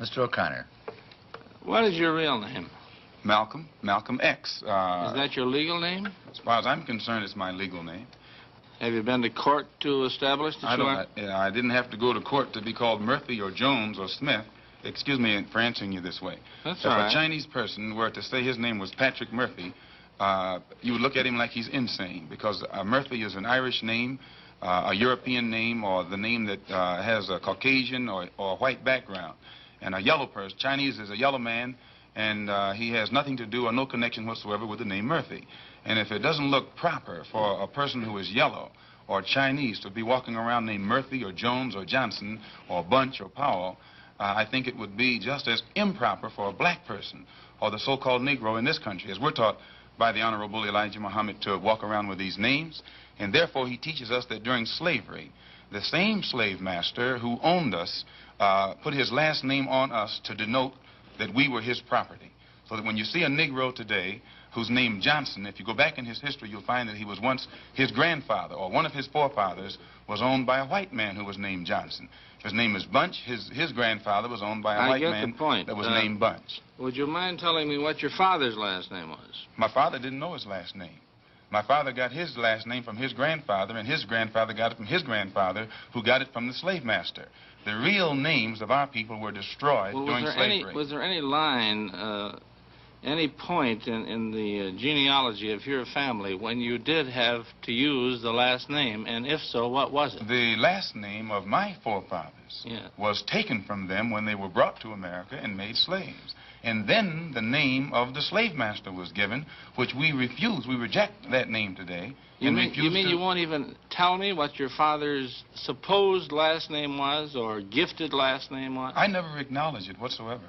Mr. O'Connor. What is your real name? Malcolm X. Is that your legal name? As far as I'm concerned, it's my legal name. Have you been to court to establish that you are? I didn't have to go to court to be called Murphy or Jones or Smith. Excuse me for answering you this way. That's all right. If a Chinese person were to say his name was Patrick Murphy, you would look at him like he's insane, because Murphy is an Irish name, a European name, or the name that has a Caucasian or white background. And a yellow person, Chinese is a yellow man, and he has nothing to do or no connection whatsoever with the name Murphy. And if it doesn't look proper for a person who is yellow or Chinese to be walking around named Murphy or Jones or Johnson or Bunch or Powell, I think it would be just as improper for a black person or the so-called Negro in this country, as we're taught by the Honorable Elijah Muhammad to walk around with these names. And therefore, he teaches us that during slavery, the same slave master who owned us put his last name on us to denote that we were his property. So that when you see a Negro today who's named Johnson, if you go back in his history, you'll find that he was once his grandfather, or one of his forefathers was owned by a white man who was named Johnson. If his name is Bunch, his grandfather was owned by a white man that was named Bunch. Would you mind telling me what your father's last name was? My father didn't know his last name. My father got his last name from his grandfather, and his grandfather got it from his grandfather, who got it from the slave master. The real names of our people were destroyed during slavery. Was there any line, any point in the genealogy of your family when you did have to use the last name, and if so, what was it? The last name of my forefathers was taken from them when they were brought to America and made slaves. And then the name of the slave master was given, which we refuse. We reject that name today. You mean you won't even tell me what your father's supposed last name was or gifted last name was? I never acknowledged it whatsoever.